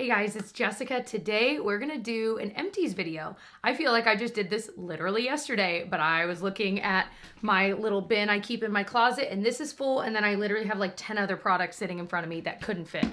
Hey guys, it's Jessica. Today we're gonna do an empties video. I feel like I just did this literally yesterday, but I was looking at my little bin I keep in my closet and this is full, and then I literally have like 10 other products sitting in front of me that couldn't fit.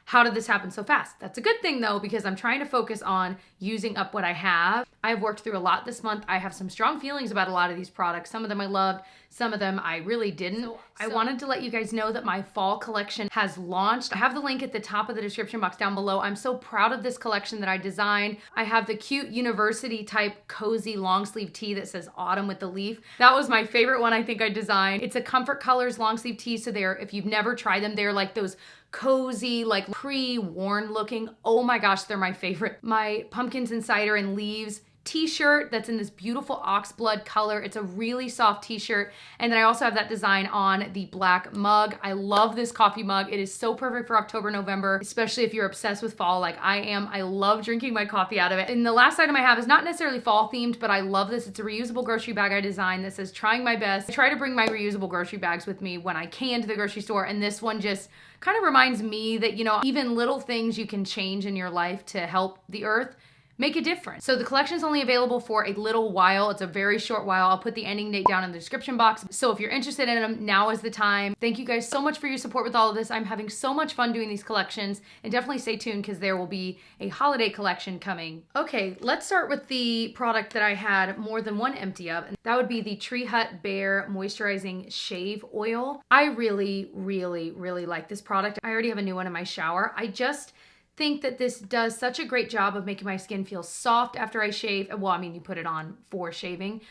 How did this happen so fast? That's a good thing though, because I'm trying to focus on using up what I have. I've worked through a lot this month. I have some strong feelings about a lot of these products. Some of them I loved, some of them I really didn't. I wanted to let you guys know that my fall collection has launched. I have the link at the top of the description box down below. I'm so proud of this collection that I designed. I have the cute university type cozy long sleeve tee that says autumn with the leaf. That was my favorite one I think I designed. It's a Comfort Colors long sleeve tee, so if you've never tried them, they're like those cozy, like pre-worn looking. Oh my gosh, they're my favorite. My pumpkins and cider and leaves t-shirt that's in this beautiful oxblood color. It's a really soft t-shirt. And then I also have that design on the black mug. I love this coffee mug. It is so perfect for October, November, especially if you're obsessed with fall like I am. I love drinking my coffee out of it. And the last item I have is not necessarily fall themed, but I love this. It's a reusable grocery bag I designed that says trying my best. I try to bring my reusable grocery bags with me when I can to the grocery store, and this one just kind of reminds me that, you know, even little things you can change in your life to help the earth make a difference. So the collection is only available for a little while. It's a very short while. I'll put the ending date down in the description box. So if you're interested in them, now is the time. Thank you guys so much for your support with all of this. I'm having so much fun doing these collections, and definitely stay tuned because there will be a holiday collection coming. Okay, let's start with the product that I had more than one empty of, and that would be the Tree Hut Bare Moisturizing Shave Oil. I really like this product. I already have a new one in my shower. I just think that this does such a great job of making my skin feel soft after I shave. Well, I mean, you put it on for shaving,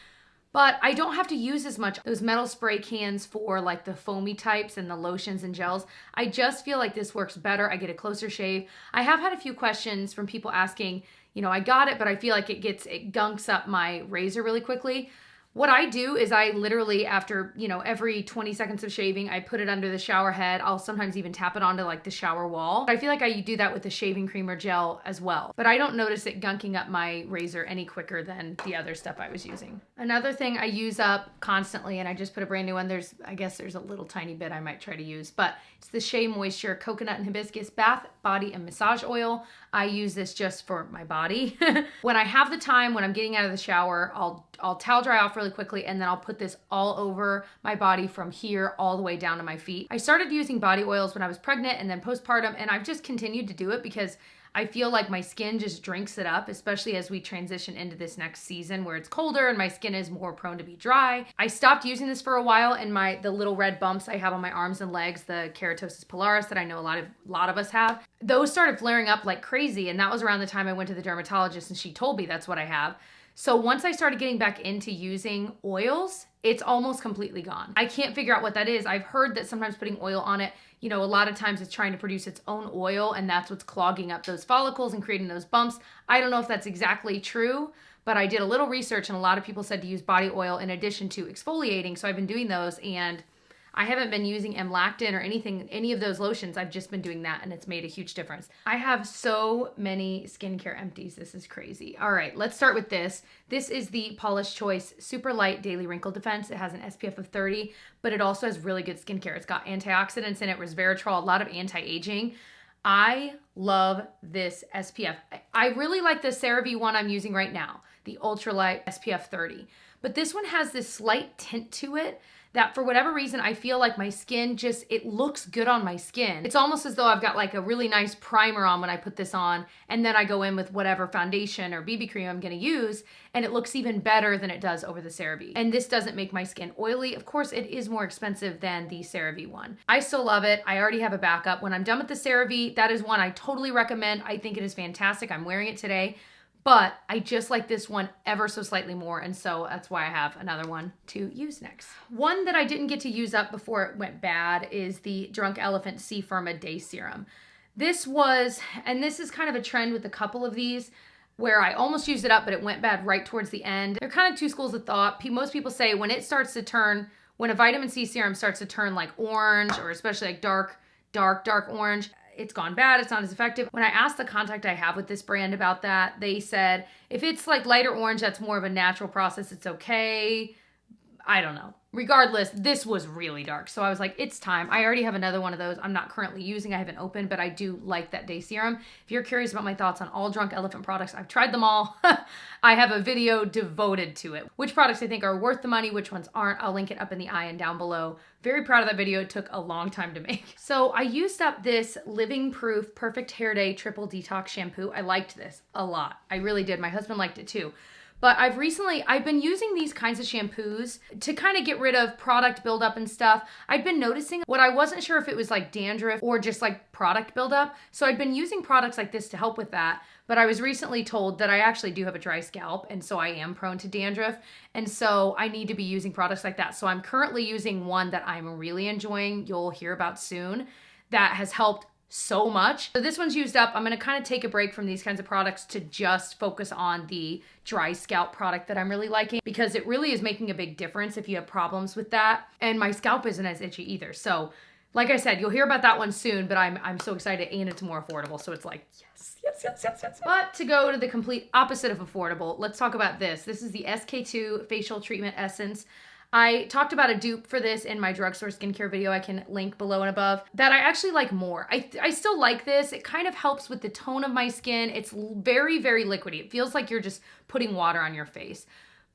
but I don't have to use as much those metal spray cans for like the foamy types and the lotions and gels. I just feel like this works better. I get a closer shave. I have had a few questions from people asking, you know, I got it, but I feel like it gunks up my razor really quickly. What I do is I literally, after, you know, every 20 seconds of shaving, I put it under the shower head. I'll sometimes even tap it onto like the shower wall. I feel like I do that with the shaving cream or gel as well. But I don't notice it gunking up my razor any quicker than the other stuff I was using. Another thing I use up constantly, and I just put a brand new one. I guess there's a little tiny bit I might try to use, but it's the Shea Moisture Coconut and Hibiscus Bath, Body, and Massage Oil. I use this just for my body. When I have the time, when I'm getting out of the shower, I'll towel dry off really quickly, and then I'll put this all over my body from here all the way down to my feet. I started using body oils when I was pregnant and then postpartum, and I've just continued to do it because I feel like my skin just drinks it up, especially as we transition into this next season where it's colder and my skin is more prone to be dry. I stopped using this for a while, and the little red bumps I have on my arms and legs, the keratosis pilaris that I know a lot of us have, those started flaring up like crazy, and that was around the time I went to the dermatologist and she told me that's what I have. So once I started getting back into using oils, it's almost completely gone. I can't figure out what that is. I've heard that sometimes putting oil on it, you know, a lot of times it's trying to produce its own oil, and that's what's clogging up those follicles and creating those bumps. I don't know if that's exactly true, but I did a little research and a lot of people said to use body oil in addition to exfoliating. So I've been doing those, and I haven't been using M-Lactin or any of those lotions. I've just been doing that, and it's made a huge difference. I have so many skincare empties. This is crazy. All right, let's start with this. This is the Paula's Choice Super Light Daily Wrinkle Defense. It has an SPF of 30, but it also has really good skincare. It's got antioxidants in it, resveratrol, a lot of anti-aging. I love this SPF. I really like the CeraVe one I'm using right now, the Ultralight SPF 30. But this one has this slight tint to it that for whatever reason, I feel like my skin it looks good on my skin. It's almost as though I've got like a really nice primer on when I put this on, and then I go in with whatever foundation or BB cream I'm gonna use, and it looks even better than it does over the CeraVe. And this doesn't make my skin oily. Of course, it is more expensive than the CeraVe one. I still love it. I already have a backup. When I'm done with the CeraVe, that is one I totally recommend. I think it is fantastic. I'm wearing it today. But I just like this one ever so slightly more, and so that's why I have another one to use next. One that I didn't get to use up before it went bad is the Drunk Elephant C-firma Day Serum. This is kind of a trend with a couple of these where I almost used it up, but it went bad right towards the end. There are kind of two schools of thought. Most people say when a vitamin C serum starts to turn like orange, or especially like dark orange, it's gone bad, it's not as effective. When I asked the contact I have with this brand about that, they said, if it's like lighter orange, that's more of a natural process, it's okay. I don't know. Regardless, this was really dark. So I was like, it's time. I already have another one of those I'm not currently using. I haven't opened, but I do like that day serum. If you're curious about my thoughts on all Drunk Elephant products, I've tried them all. I have a video devoted to it. Which products I think are worth the money, which ones aren't. I'll link it up in the eye and down below. Very proud of that video. It took a long time to make. So I used up this Living Proof Perfect Hair Day Triple Detox Shampoo. I liked this a lot. I really did. My husband liked it too. But I've been using these kinds of shampoos to kind of get rid of product buildup and stuff. I'd been noticing what I wasn't sure if it was like dandruff or just like product buildup. So I'd been using products like this to help with that. But I was recently told that I actually do have a dry scalp, and so I am prone to dandruff. And so I need to be using products like that. So I'm currently using one that I'm really enjoying, you'll hear about soon, that has helped so much. So this one's used up. I'm gonna kind of take a break from these kinds of products to just focus on the dry scalp product that I'm really liking, because it really is making a big difference if you have problems with that. And my scalp isn't as itchy either. So like I said, you'll hear about that one soon, but I'm so excited, and it's more affordable. So it's like, yes. But to go to the complete opposite of affordable, let's talk about this. This is the SK2 Facial Treatment Essence. I talked about a dupe for this in my drugstore skincare video. I can link below and above, that I actually like more. I still like this. It kind of helps with the tone of my skin. It's very, very liquidy. It feels like you're just putting water on your face.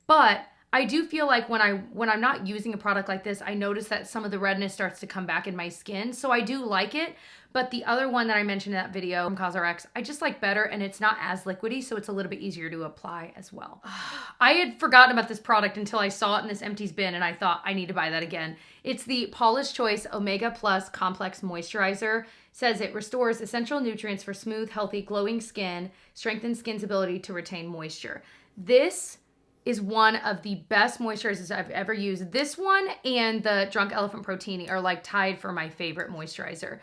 But I do feel like when I'm not using a product like this, I notice that some of the redness starts to come back in my skin. So I do like it. But the other one that I mentioned in that video from cosrx, I just like better, and it's not as liquidy, so it's a little bit easier to apply as well. I had forgotten about this product until I saw it in this empties bin, and I thought I need to buy that again. It's the Paula's Choice Omega Plus Complex Moisturizer. It says it restores essential nutrients for smooth, healthy, glowing skin, strengthens skin's ability to retain moisture. This is one of the best moisturizers I've ever used. This one and the Drunk Elephant Protini are like tied for my favorite moisturizer.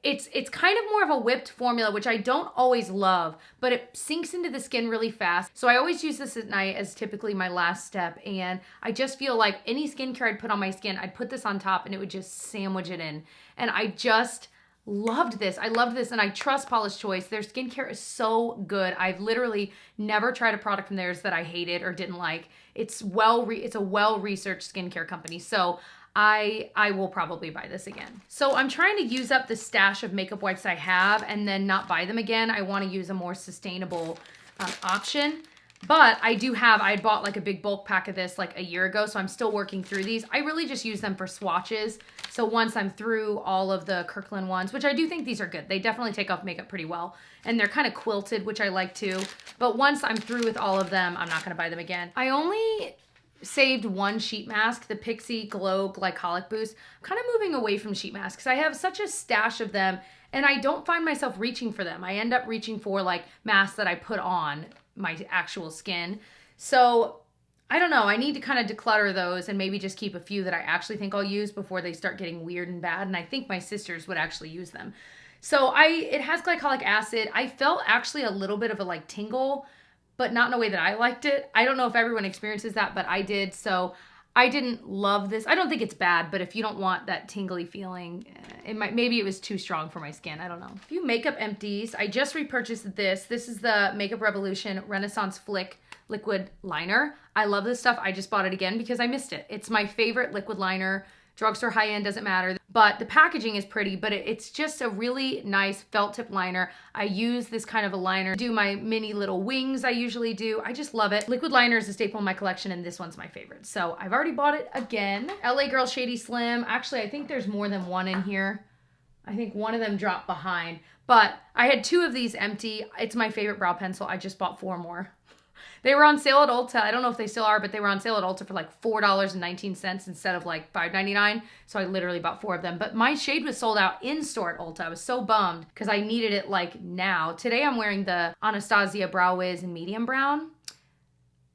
It's kind of more of a whipped formula, which I don't always love, but it sinks into the skin really fast. So I always use this at night as typically my last step. And I just feel like any skincare I'd put on my skin, I'd put this on top and it would just sandwich it in. And I just loved this. I loved this, and I trust Paula's Choice. Their skincare is so good. I've literally never tried a product from theirs that I hated or didn't like. It's a well-researched skincare company. So I will probably buy this again. So I'm trying to use up the stash of makeup wipes I have and then not buy them again. I want to use a more sustainable option. But I had bought like a big bulk pack of this like a year ago, so I'm still working through these. I really just use them for swatches. So once I'm through all of the Kirkland ones, which I do think these are good. They definitely take off makeup pretty well. And they're kind of quilted, which I like too. But once I'm through with all of them, I'm not going to buy them again. I only saved one sheet mask, the Pixi Glow Glycolic Boost. I'm kind of moving away from sheet masks. I have such a stash of them, and I don't find myself reaching for them. I end up reaching for like masks that I put on my actual skin. So I don't know. I need to kind of declutter those and maybe just keep a few that I actually think I'll use before they start getting weird and bad. And I think my sisters would actually use them. So it has glycolic acid. I felt actually a little bit of a like tingle, but not in a way that I liked it. I don't know if everyone experiences that, but I did. So I didn't love this. I don't think it's bad, but if you don't want that tingly feeling, maybe it was too strong for my skin. I don't know. A few makeup empties. I just repurchased this. This is the Makeup Revolution Renaissance Flick Liquid Liner. I love this stuff. I just bought it again because I missed it. It's my favorite liquid liner. Drugstore, high-end, doesn't matter. But the packaging is pretty, but it's just a really nice felt tip liner. I use this kind of a liner to do my mini little wings I usually do. I just love it. Liquid liner is a staple in my collection, and this one's my favorite. So I've already bought it again. LA Girl Shady Slim. Actually, I think there's more than one in here. I think one of them dropped behind. But I had two of these empty. It's my favorite brow pencil. I just bought 4 more. They were on sale at Ulta. I don't know if they still are, but they were on sale at Ulta for like $4.19 instead of like $5.99. So I literally bought 4 of them. But my shade was sold out in store at Ulta. I was so bummed because I needed it like now. Today I'm wearing the Anastasia Brow Wiz in medium brown.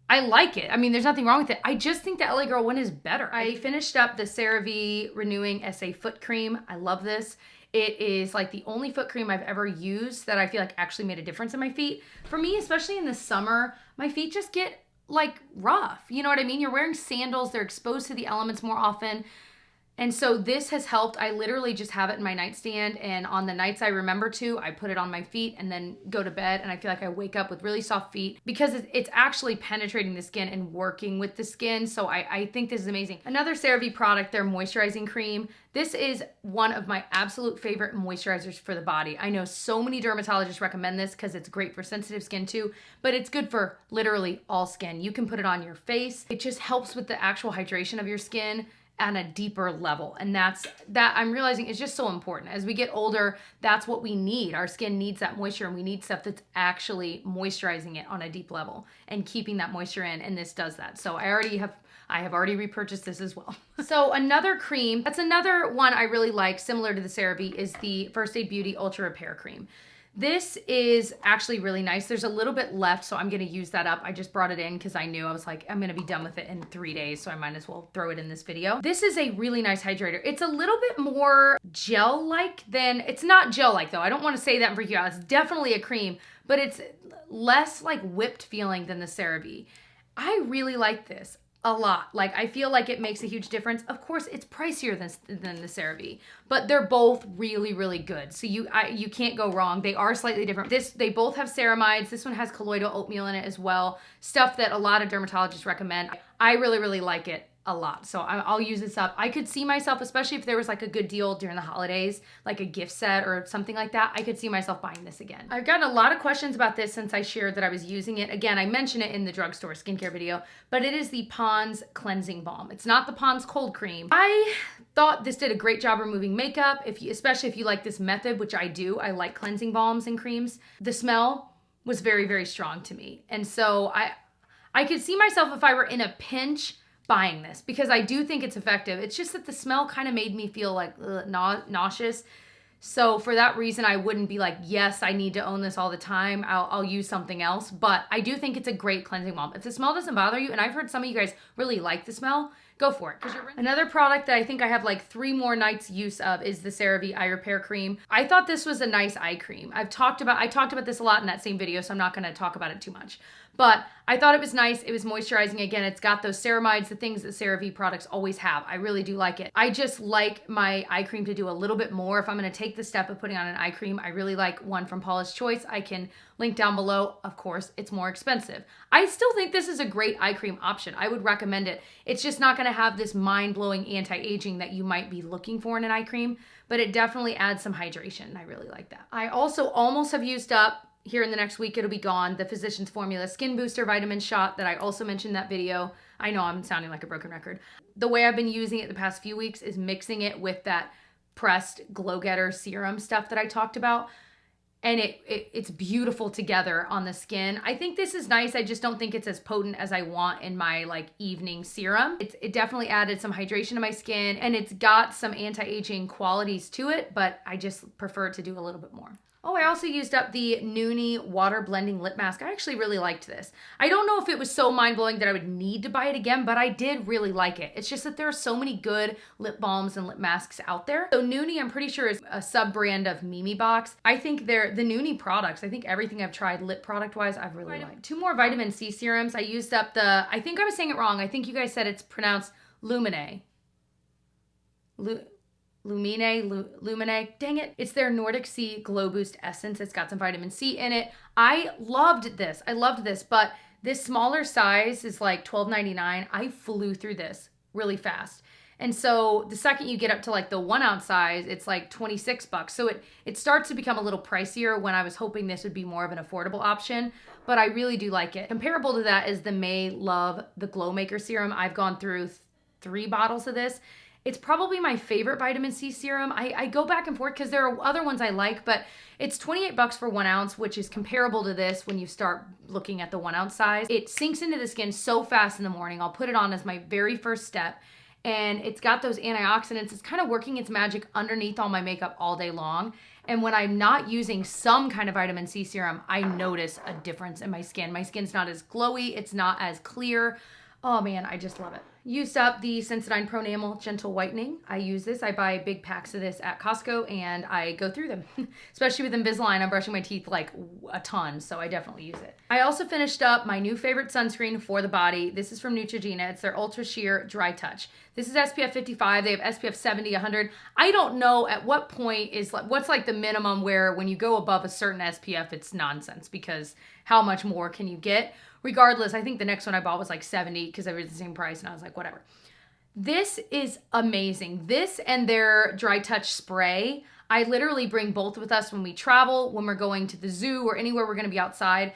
I like it. I mean, there's nothing wrong with it. I just think the LA Girl one is better. I finished up the CeraVe Renewing SA Foot Cream. I love this. It is like the only foot cream I've ever used that I feel like actually made a difference in my feet. For me, especially in the summer, my feet just get like rough. You know what I mean? You're wearing sandals. They're exposed to the elements more often. And so this has helped. I literally just have it in my nightstand, and on the nights I remember to, I put it on my feet and then go to bed, and I feel like I wake up with really soft feet because it's actually penetrating the skin and working with the skin. So I think this is amazing. Another CeraVe product, their moisturizing cream. This is one of my absolute favorite moisturizers for the body. I know so many dermatologists recommend this because it's great for sensitive skin too, but it's good for literally all skin. You can put it on your face. It just helps with the actual hydration of your skin on a deeper level. And that I'm realizing is just so important. As we get older, that's what we need. Our skin needs that moisture, and we need stuff that's actually moisturizing it on a deep level and keeping that moisture in, and this does that. So I have already repurchased this as well. So another cream, that's another one I really like, similar to the CeraVe, is the First Aid Beauty Ultra Repair Cream. This is actually really nice. There's a little bit left, so I'm gonna use that up. I just brought it in because I knew, I was like, I'm gonna be done with it in 3 days, so I might as well throw it in this video. This is a really nice hydrator. It's a little bit more gel-like than, it's not gel-like though. I don't wanna say that and freak you out. It's definitely a cream, but it's less like whipped feeling than the CeraVe. I really like this a lot. Like, I feel like it makes a huge difference. Of course, it's pricier than the CeraVe, but they're both really, really good. So you can't go wrong. They are slightly different. They both have ceramides. This one has colloidal oatmeal in it as well. Stuff that a lot of dermatologists recommend. I really, really like it a lot. So I'll use this up. I could see myself, especially if there was like a good deal during the holidays, like a gift set or something like that, I could see myself buying this again. I've gotten a lot of questions about this since I shared that I was using it. Again, I mentioned it in the drugstore skincare video, but it is the Pond's Cleansing Balm. It's not the Pond's Cold Cream. I thought this did a great job removing makeup, especially if you like this method, which I do. I like cleansing balms and creams. The smell was very, very strong to me. And so I could see myself, if I were in a pinch, buying this because I do think it's effective. It's just that the smell kind of made me feel like nauseous. So for that reason, I wouldn't be like, yes, I need to own this all the time. I'll use something else. But I do think it's a great cleansing balm. If the smell doesn't bother you, and I've heard some of you guys really like the smell, go for it. Another product that I think I have like 3 more nights use of is the CeraVe Eye Repair Cream. I thought this was a nice eye cream. I talked about this a lot in that same video, so I'm not going to talk about it too much. But I thought it was nice. It was moisturizing. Again, it's got those ceramides, the things that CeraVe products always have. I really do like it. I just like my eye cream to do a little bit more. If I'm going to take the step of putting on an eye cream, I really like one from Paula's Choice. I can link down below. Of course, it's more expensive. I still think this is a great eye cream option. I would recommend it. It's just not going to have this mind-blowing anti-aging that you might be looking for in an eye cream, but it definitely adds some hydration, and I really like that. I also almost have used up, here in the next week, it'll be gone, the Physicians Formula Skin Booster Vitamin Shot that I also mentioned in that video. I know I'm sounding like a broken record. The way I've been using it the past few weeks is mixing it with that pressed Glow Getter serum stuff that I talked about. And it's beautiful together on the skin. I think this is nice. I just don't think it's as potent as I want in my like evening serum. It definitely added some hydration to my skin, and it's got some anti-aging qualities to it, but I just prefer to do a little bit more. Oh, I also used up the Noonie Water Blending Lip Mask. I actually really liked this. I don't know if it was so mind-blowing that I would need to buy it again, but I did really like it. It's just that there are so many good lip balms and lip masks out there. So Noonie, I'm pretty sure, is a sub-brand of Mimi Box. I think they're the Noonie products. I think everything I've tried lip product-wise, I've really liked. 2 more vitamin C serums. I used up the, I think I was saying it wrong. I think you guys said it's pronounced Lumine. Lumine, dang it. It's their Nordic Sea Glow Boost Essence. It's got some vitamin C in it. I loved this, but this smaller size is like $12.99. I flew through this really fast. And so the second you get up to like the 1 ounce size, it's like 26 bucks. So it starts to become a little pricier when I was hoping this would be more of an affordable option, but I really do like it. Comparable to that is the May Love, the Glow Maker Serum. I've gone through 3 bottles of this. It's probably my favorite vitamin C serum. I go back and forth because there are other ones I like, but it's 28 bucks for 1 ounce, which is comparable to this when you start looking at the 1 ounce size. It sinks into the skin so fast in the morning. I'll put it on as my very first step, and it's got those antioxidants. It's kind of working its magic underneath all my makeup all day long. And when I'm not using some kind of vitamin C serum, I notice a difference in my skin. My skin's not as glowy. It's not as clear. Oh man, I just love it. used up the Sensodyne Pro Enamel Gentle Whitening. I use this. I buy big packs of this at Costco and I go through them. Especially with Invisalign, I'm brushing my teeth like a ton, so I definitely use it. I also finished up my new favorite sunscreen for the body. This is from Neutrogena. It's their Ultra Sheer Dry Touch. This is SPF 55. They have SPF 70, 100. I don't know at what point is what's like the minimum where when you go above a certain SPF, it's nonsense, because how much more can you get? Regardless, I think the next one I bought was like 70 because they were the same price and I was like, whatever. This is amazing. This and their Dry Touch Spray. I literally bring both with us when we travel, when we're going to the zoo or anywhere we're going to be outside.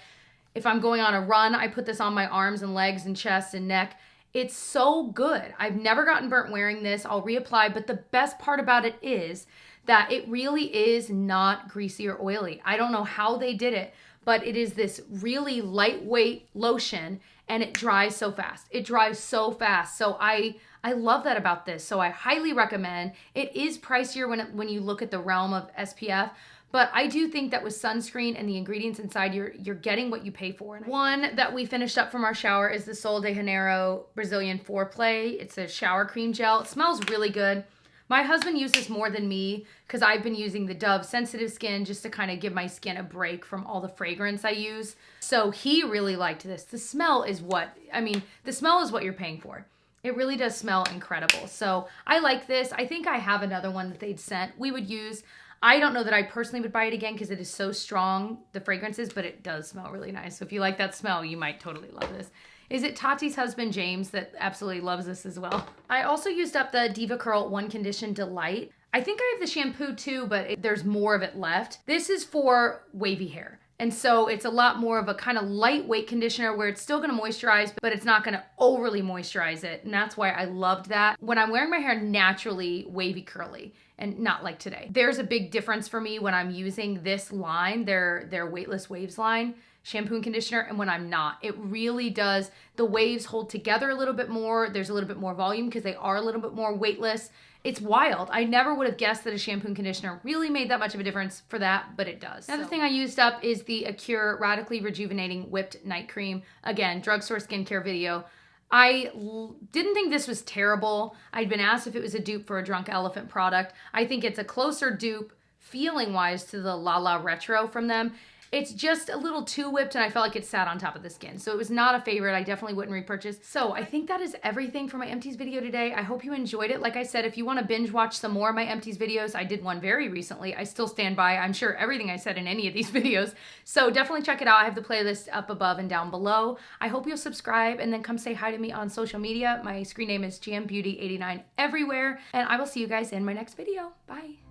If I'm going on a run, I put this on my arms and legs and chest and neck. It's so good. I've never gotten burnt wearing this. I'll reapply, but the best part about it is that it really is not greasy or oily. I don't know how they did it, but it is this really lightweight lotion and it dries so fast. It dries so fast. So I love that about this. So I highly recommend. It is pricier when you look at the realm of SPF, but I do think that with sunscreen and the ingredients inside, you're getting what you pay for. One that we finished up from our shower is the Sol de Janeiro Brazilian Foreplay. It's a shower cream gel. It smells really good. My husband uses this more than me because I've been using the Dove Sensitive Skin just to kind of give my skin a break from all the fragrance I use. So he really liked this. The smell is the smell is what you're paying for. It really does smell incredible. So I like this. I think I have another one that they'd sent we would use. I don't know that I personally would buy it again because it is so strong, the fragrances, but it does smell really nice. So if you like that smell, you might totally love this. Is it Tati's husband, James, that absolutely loves this as well? I also used up the Diva Curl One Condition Delight. I think I have the shampoo too, but there's more of it left. This is for wavy hair. And so it's a lot more of a kind of lightweight conditioner where it's still gonna moisturize, but it's not gonna overly moisturize it. And that's why I loved that. When I'm wearing my hair naturally wavy curly, and not like today, there's a big difference for me when I'm using this line, their Weightless Waves line, shampoo and conditioner, and when I'm not. It really does, the waves hold together a little bit more. There's a little bit more volume because they are a little bit more weightless. It's wild. I never would have guessed that a shampoo and conditioner really made that much of a difference for that, but it does. Another thing I used up is the Acure Radically Rejuvenating Whipped Night Cream. Again, drugstore skincare video. I didn't think this was terrible. I'd been asked if it was a dupe for a Drunk Elephant product. I think it's a closer dupe feeling-wise to the La La Retro from them. It's just a little too whipped and I felt like it sat on top of the skin. So it was not a favorite. I definitely wouldn't repurchase. So I think that is everything for my empties video today. I hope you enjoyed it. Like I said, if you want to binge watch some more of my empties videos, I did one very recently. I still stand by, I'm sure, everything I said in any of these videos. So definitely check it out. I have the playlist up above and down below. I hope you'll subscribe and then come say hi to me on social media. My screen name is jambeauty89 everywhere. And I will see you guys in my next video. Bye.